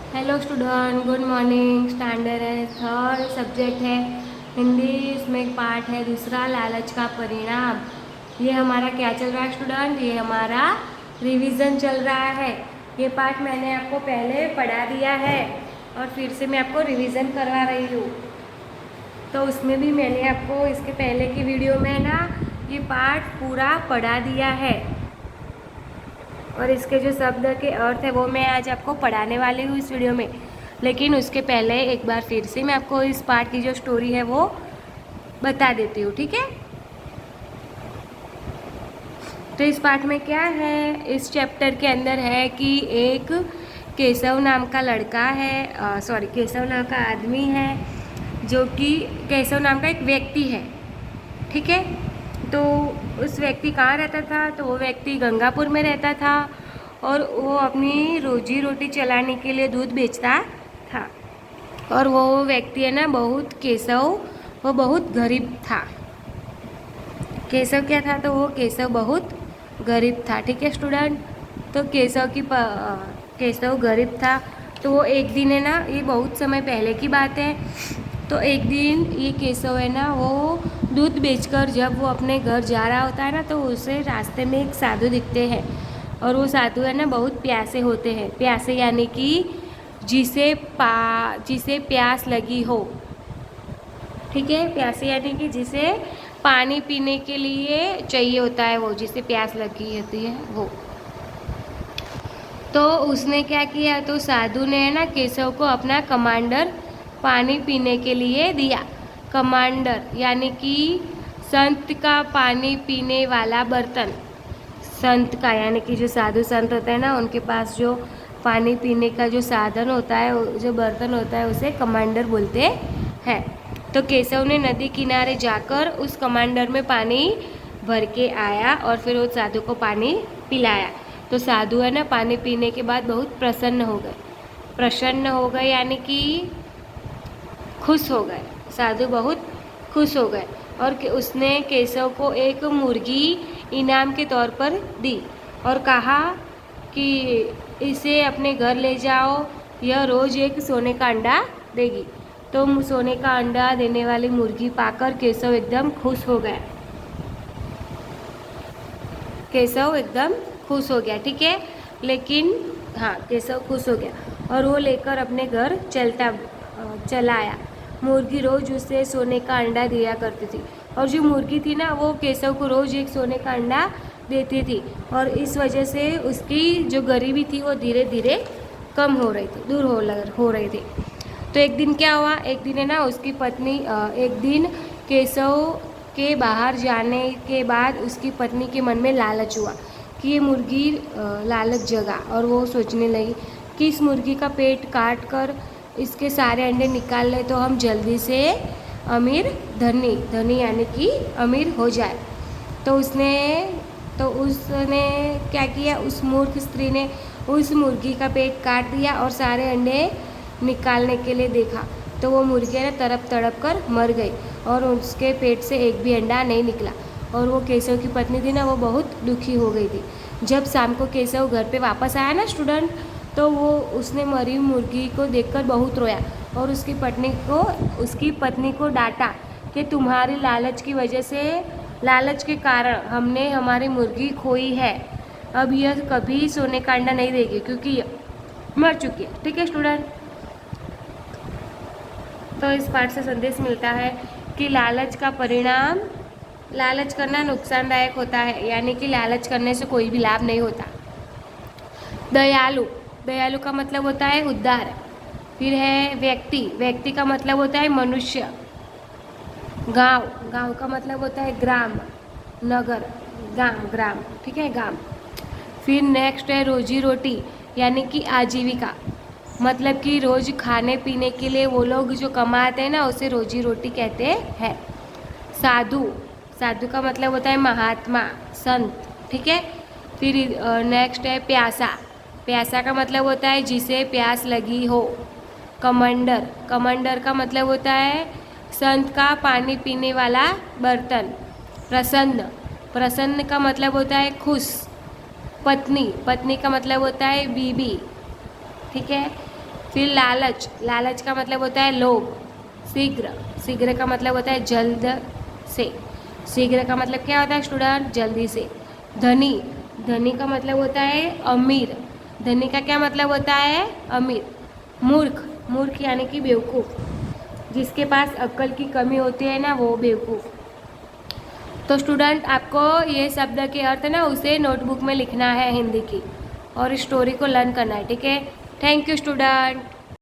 Hello student, good morning. Standard है third, subject है हिंदी। इसमें एक पार्ट है दूसरा, लालच का परिणाम। ये हमारा क्या चल रहा है स्टूडेंट? ये हमारा रिवीजन चल रहा है। ये पार्ट मैंने आपको पहले पढ़ा दिया है और फिर से मैं आपको रिवीजन करवा रही हूँ। तो उसमें भी मैंने आपको इसके पहले की वीडियो में ना ये पार्ट पूरा पढ़ा दिया है और इसके जो शब्द के अर्थ है वो मैं आज आपको पढ़ाने वाली हूँ इस वीडियो में। लेकिन उसके पहले एक बार फिर से मैं आपको इस पार्ट की जो स्टोरी है वो बता देती हूँ, ठीक है? तो इस पार्ट में क्या है, इस चैप्टर के अंदर है कि एक केशव नाम का लड़का है, केशव नाम का आदमी है, जो कि केशव नाम का एक व्यक्ति है, ठीक है? तो उस व्यक्ति कहाँ रहता था? तो वो व्यक्ति गंगापुर में रहता था और वो अपनी रोजी रोटी चलाने के लिए दूध बेचता था। और वो व्यक्ति है ना, वो बहुत गरीब था। केशव क्या था? तो वो केशव बहुत गरीब था, ठीक है स्टूडेंट? तो केशव गरीब था। तो वो एक दिन है ना, ये बहुत समय पहले की बात है, तो एक दिन ये केशव है ना, वो दूध बेचकर जब वो अपने घर जा रहा होता है ना, तो उसे रास्ते में एक साधु दिखते हैं। और वो साधु है ना, बहुत प्यासे होते हैं। प्यासे यानी कि जिसे प्यास लगी हो, ठीक है? प्यासे यानी कि जिसे पानी पीने के लिए चाहिए होता है, वो जिसे प्यास लगी होती है वो। तो उसने क्या किया, तो साधु ने है ना केशव को अपना कमांडर पानी पीने के लिए दिया। कमांडर यानी कि संत का पानी पीने वाला बर्तन। संत का यानी कि जो साधु संत होते हैं ना, उनके पास जो पानी पीने का जो साधन होता है, जो बर्तन होता है, उसे कमांडर बोलते हैं। तो केशव ने नदी किनारे जाकर उस कमांडर में पानी भर के आया और फिर उस साधु को पानी पिलाया। तो साधु है ना, पानी पीने के बाद बहुत प्रसन्न हो गए यानी कि खुश हो गए। साधु बहुत खुश हो गए और उसने केशव को एक मुर्गी इनाम के तौर पर दी और कहा कि इसे अपने घर ले जाओ, यह रोज़ एक सोने का अंडा देगी। तो सोने का अंडा देने वाली मुर्गी पाकर केशव एकदम खुश हो गया। केशव एकदम खुश हो गया, ठीक है? लेकिन हाँ, केशव खुश हो गया और वो लेकर अपने घर चला आया। मुर्गी रोज़ उसे सोने का अंडा दिया करती थी और जो मुर्गी थी ना, वो केशव को रोज़ एक सोने का अंडा देती थी और इस वजह से उसकी जो गरीबी थी वो धीरे धीरे कम हो रही थी, दूर हो रही थी। तो एक दिन क्या हुआ, एक दिन है ना उसकी पत्नी एक दिन केशव के बाहर जाने के बाद उसकी पत्नी के मन में लालच हुआ कि ये मुर्गी लालच जगा और वो सोचने लगी कि इस मुर्गी का पेट काट कर इसके सारे अंडे निकाल ले तो हम जल्दी से धनी यानी कि अमीर हो जाए। तो उसने क्या किया, उस मूर्ख स्त्री ने उस मुर्गी का पेट काट दिया और सारे अंडे निकालने के लिए देखा तो वो मुर्गी ने तड़प कर मर गई और उसके पेट से एक भी अंडा नहीं निकला। और वो केशव की पत्नी थी ना, वो बहुत दुखी हो गई थी। जब शाम को केशव घर पे वापस आया ना स्टूडेंट, तो वो उसने मरी मुर्गी को देखकर बहुत रोया और उसकी पत्नी को डांटा कि तुम्हारी लालच के कारण हमने हमारी मुर्गी खोई है। अब यह कभी सोने का अंडा नहीं देगी क्योंकि यह मर चुकी है, ठीक है स्टूडेंट? तो इस पाठ से संदेश मिलता है कि लालच करना नुकसानदायक होता है, यानी कि लालच करने से कोई भी लाभ नहीं होता। दयालु का मतलब होता है उदार। फिर है व्यक्ति का मतलब होता है मनुष्य। गांव का मतलब होता है ग्राम, नगर, ग्राम, ठीक है, गांव। फिर नेक्स्ट है रोजी रोटी यानी कि आजीविका, मतलब कि रोज खाने पीने के लिए वो लोग जो कमाते हैं ना, उसे रोजी रोटी कहते हैं। साधु का मतलब होता है महात्मा, संत, ठीक है? फिर नेक्स्ट है प्यासा का मतलब होता है जिसे प्यास लगी हो। कमंडर का मतलब होता है संत का पानी पीने वाला बर्तन। प्रसन्न का मतलब होता है खुश। पत्नी का मतलब होता है बीबी, ठीक है? फिर लालच, लालच का मतलब होता है लोभ। शीघ्र, शीघ्र का मतलब होता है जल्द से। शीघ्र का मतलब क्या होता है स्टूडेंट? जल्दी से। धनी, धनी का मतलब होता है अमीर। धनी का क्या मतलब होता है? अमीर। मूर्ख, मूर्ख यानी कि बेवकूफ़, जिसके पास अक्ल की कमी होती है ना वो बेवकूफ़। तो स्टूडेंट आपको ये शब्द के अर्थ ना उसे नोटबुक में लिखना है हिंदी की, और स्टोरी को लर्न करना है, ठीक है। Thank you student.